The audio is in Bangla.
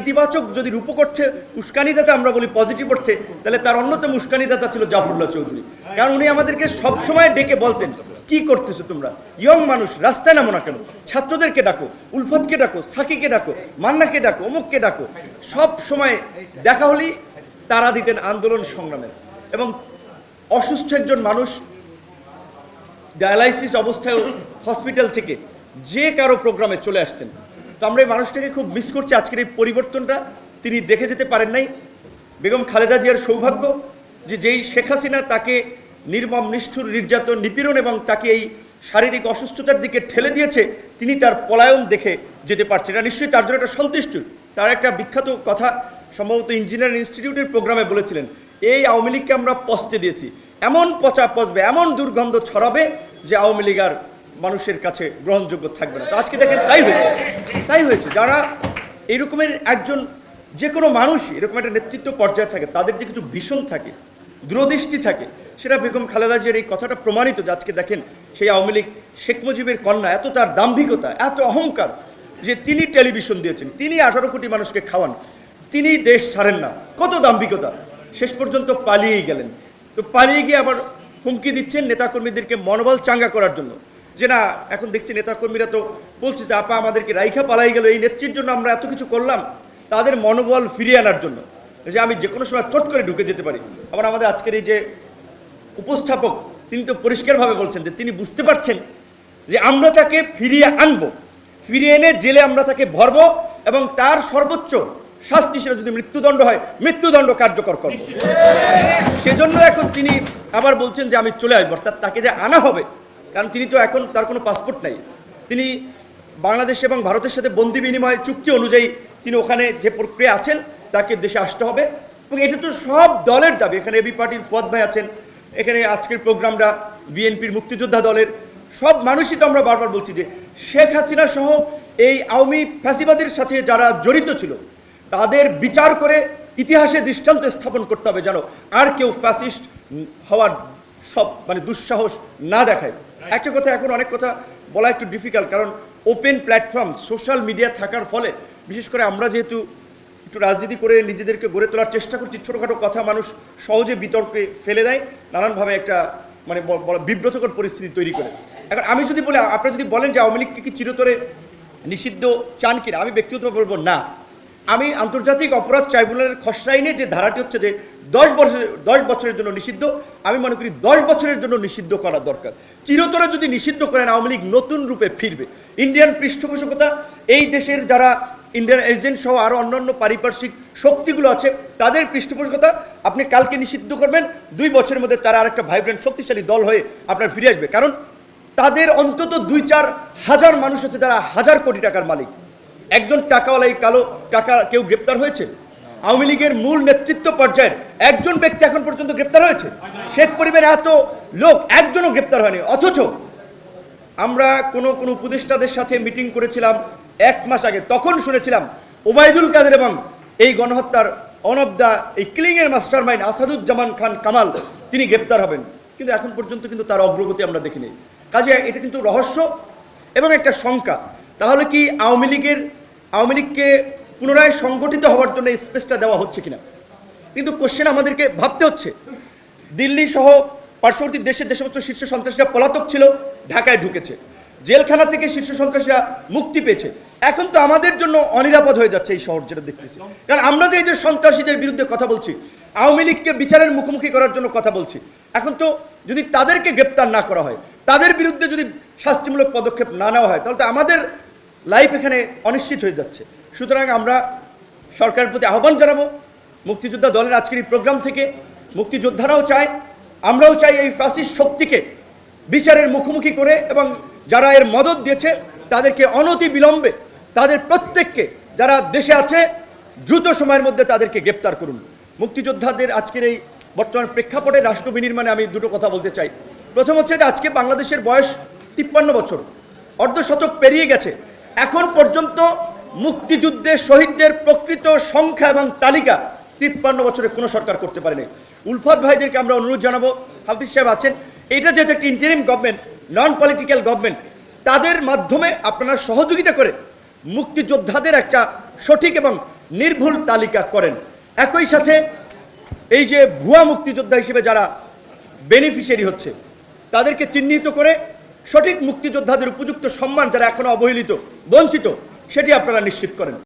ইতিবাচক যদি রূপক অর্থে উস্কানিদাতা আমরা বলি, পজিটিভ অর্থে, তাহলে তার অন্যতম উস্কানিদাতা ছিল জাফরুল্লাহ চৌধুরী। কারণ উনি আমাদেরকে সবসময় ডেকে বলতেন, কি করতেছো তোমরা, ইয়ং মানুষ, রাস্তায় নামো না কেন, ছাত্রদেরকে ডাকো, উলফতকে ডাকো, সাকিকে ডাকো, মান্নাকে ডাকো, অমুককে ডাকো। সব সময় দেখা হলেই তারা দিতেন আন্দোলন সংগ্রামে। এবং অসুস্থ একজন মানুষ ডায়ালাইসিস অবস্থায় হসপিটাল থেকে যে কারো প্রোগ্রামে চলে আসতেন। তো আমরা এই মানুষটাকে খুব মিস করছি। আজকের এই পরিবর্তনটা তিনি দেখে যেতে পারেন নাই। বেগম খালেদা জিয়ার সৌভাগ্য যে যেই শেখ হাসিনা তাকে নির্মম, নিষ্ঠুর, নির্যাতন, নিপীড়ন এবং তাকে এই শারীরিক অসুস্থতার দিকে ঠেলে দিয়েছে, তিনি তার পলায়ন দেখে যেতে পারছেন। এটা নিশ্চয়ই তার জন্য একটা সন্তুষ্টি। তার একটা বিখ্যাত কথা সম্ভবত ইঞ্জিনিয়ারিং ইনস্টিটিউটের প্রোগ্রামে বলেছিলেন, এই আওয়ামী লীগকে আমরা পচতে দিয়েছি, এমন পচা পচবে, এমন দুর্গন্ধ ছড়াবে যে আওয়ামী লীগ আর মানুষের কাছে গ্রহণযোগ্য থাকবে না। তো আজকে দেখেন তাই হয়েছে। যারা এইরকমের একজন, যে কোনো মানুষই এরকম একটা নেতৃত্ব পর্যায়ে থাকে, তাদের যে কিছু ভীষণ থাকে, দূরদৃষ্টি থাকে, সেটা বেগম খালেদা জিয়ার এই কথাটা প্রমাণিত। যে আজকে দেখেন সেই আওয়ামী লীগ শেখ মুজিবের কন্যা, এত তার দাম্ভিকতা, এত অহংকার যে তিনি টেলিভিশন দিয়েছেন, তিনি 18 কোটি মানুষকে খাওয়ান, তিনি দেশ ছাড়েন না, কত দাম্ভিকতা। শেষ পর্যন্ত পালিয়েই গেলেন। তো পালিয়ে গিয়ে আবার হুমকি দিচ্ছেন নেতাকর্মীদেরকে মনোবল চাঙ্গা করার জন্য, যে না, এখন দেখছি নেতাকর্মীরা তো বলছে যে আপা আমাদেরকে রাইখা পালাই গেল, এই নেত্রীর জন্য আমরা এত কিছু করলাম, তাদের মনোবল ফিরিয়ে আনার জন্য, যে আমি যে কোনো সময় চট করে ঢুকে যেতে পারি। আবার আমাদের আজকের এই যে উপস্থাপক, তিনি তো পরিষ্কারভাবে বলছেন যে তিনি বুঝতে পারছেন যে আমরা তাকে ফিরিয়ে আনবো, ফিরিয়ে এনে জেলে আমরা তাকে ভরবো এবং তার সর্বোচ্চ শাস্তি হিসেবে যদি মৃত্যুদণ্ড হয়, মৃত্যুদণ্ড কার্যকর করব। সেজন্য এখন তিনি আবার বলছেন যে আমি চলে আসবো, অর্থাৎ তাকে যে আনা হবে, কারণ তিনি তো এখন, তার কোনো পাসপোর্ট নাই, তিনি বাংলাদেশ এবং ভারতের সাথে বন্দি বিনিময় চুক্তি অনুযায়ী তিনি ওখানে যে প্রক্রিয়া আছেন, তাকে দেশে আসতে হবে। এবং এটা তো সব দলের দাবি। এখানে এবি পার্টির ফুয়াদ ভাই আছেন, এখানে আজকের প্রোগ্রামটা বিএনপির মুক্তিযোদ্ধা দলের সব মানুষই তো আমরা বারবার বলছি যে শেখ হাসিনা সহ এই আওয়ামী ফ্যাসিবাদের সাথে যারা জড়িত ছিল, তাদের বিচার করে ইতিহাসে দৃষ্টান্ত স্থাপন করতে হবে, যেন আর কেউ ফ্যাসিস্ট হওয়ার দুঃসাহস না দেখায়। একটা কথা, এখন অনেক কথা বলা একটু ডিফিকাল্ট, কারণ ওপেন প্ল্যাটফর্ম, সোশ্যাল মিডিয়া থাকার ফলে, বিশেষ করে আমরা যেহেতু একটু রাজনীতি করে নিজেদেরকে গড়ে তোলার চেষ্টা করছি, ছোটোখাটো কথা মানুষ সহজে বিতর্কে ফেলে দেয়, নানানভাবে একটা বিব্রতকর পরিস্থিতি তৈরি করে। এখন আমি যদি বলি, আপনারা যদি বলেন যে আওয়ামী লীগকে কি চিরতরে নিষিদ্ধ চান কিনা, আমি ব্যক্তিগতভাবে বলবো না। আমি আন্তর্জাতিক অপরাধ ট্রাইব্যুনালের খসড়া আইনে যে ধারাটি হচ্ছে যে 10 বছরের জন্য নিষিদ্ধ, আমি মনে করি 10 বছরের জন্য নিষিদ্ধ করা দরকার। চিরতরে যদি নিষিদ্ধ করেন, আওয়ামী লীগ নতুন রূপে ফিরবে। ইন্ডিয়ান পৃষ্ঠপোষকতা, এই দেশের যারা ইন্ডিয়ান এজেন্ট সহ আরও অন্যান্য পারিপার্শ্বিক শক্তিগুলো আছে, তাদের পৃষ্ঠপোষকতা আপনি কালকে নিষিদ্ধ করবেন, 2 বছরের মধ্যে তারা আরেকটা ভাইব্রেন্ট শক্তিশালী দল হয়ে আপনার ফিরে আসবে। কারণ তাদের অন্তত 2-4 হাজার মানুষ আছে যারা হাজার কোটি টাকার মালিক। একজন টাকাওয়ালা, এই কালো টাকা কেউ গ্রেপ্তার হয়েছে? আওয়ামী লীগের মূল নেতৃত্ব পর্যায়ের একজন ব্যক্তি এখন পর্যন্ত গ্রেপ্তার হয়েছে? শেখ পরিবারের এত লোক, একজনও গ্রেপ্তার হয়নি। অথচ আমরা কোনো উপদেষ্টাদের সাথে মিটিং করেছিলাম 1 মাস আগে, তখন শুনেছিলাম ওবায়দুল কাদের এবং এই গণহত্যার অনবদা এই কিলিংয়ের মাস্টার মাইন্ড আসাদুজ্জামান খান কামাল তিনি গ্রেপ্তার হবেন, কিন্তু এখন পর্যন্ত কিন্তু তার অগ্রগতি আমরা দেখিনি। কাজে এটা কিন্তু রহস্য এবং একটা শঙ্কা। তাহলে কি আওয়ামী লীগকে পুনরায় সংগঠিত হওয়ার জন্য স্পেসটা দেওয়া হচ্ছে কিনা? কিন্তু কোশ্চেন আমাদেরকে ভাবতে হচ্ছে। দিল্লি সহ পার্শ্ববর্তী দেশের যে সমস্ত শীর্ষ সন্ত্রাসীরা পলাতক ছিল, ঢাকায় ঢুকেছে, জেলখানা থেকে শীর্ষ সন্ত্রাসীরা মুক্তি পেয়েছে। এখন তো আমাদের জন্য অনিরাপদ হয়ে যাচ্ছে এই শহর, যেটা দেখতেছি। কারণ আমরা যে সন্ত্রাসীদের বিরুদ্ধে কথা বলছি, আওয়ামী লীগকে বিচারের মুখোমুখি করার জন্য কথা বলছি, এখন তো যদি তাদেরকে গ্রেপ্তার না করা হয়, তাদের বিরুদ্ধে যদি শাস্তিমূলক পদক্ষেপ না নেওয়া হয়, তাহলে তো আমাদের লাইফ এখানে অনিশ্চিত হয়ে যাচ্ছে। সুতরাং আমরা সরকারের প্রতি আহ্বান জানাবো, মুক্তিযোদ্ধা দলের আজকের এই প্রোগ্রাম থেকে মুক্তিযোদ্ধারাও চায়, আমরাও চাই এই ফ্যাসিস্ট শক্তিকে বিচারের মুখোমুখি করে, এবং যারা এর মদত দিয়েছে তাদেরকে অনতি বিলম্বে, তাদের প্রত্যেককে, যারা দেশে আছে, দ্রুত সময়ের মধ্যে তাদেরকে গ্রেপ্তার করুন। মুক্তিযোদ্ধাদের আজকের এই বর্তমান প্রেক্ষাপটে রাষ্ট্র বিনির্মাণে আমি দুটো কথা বলতে চাই। প্রথম হচ্ছে যে আজকে বাংলাদেশের বয়স 53 বছর, অর্ধশতক পেরিয়ে গেছে। এখন পর্যন্ত মুক্তিযুদ্ধে শহীদদের প্রকৃত সংখ্যা এবং তালিকা 53 বছরে কোনো সরকার করতে পারেনি। উলফত ভাইদেরকে আমরা অনুরোধ জানাবো, হাফিজ সাহেব আছেন, এটা যেহেতু একটি interim government, non political government, তাদের মাধ্যমে আপনারা সহযোগিতা করে মুক্তিযোদ্ধাদের একটা সঠিক এবং নির্ভুল তালিকা করেন। একই সাথে এই যে ভুয়া মুক্তিযোদ্ধা হিসেবে যারা বেনিফিশিয়ারি হচ্ছে তাদেরকে চিহ্নিত করে সঠিক মুক্তিযোদ্ধাদের উপযুক্ত সম্মান যারা এখনো অবহেলিত, বঞ্চিত, সেটি আপনারা নিশ্চিত করেন।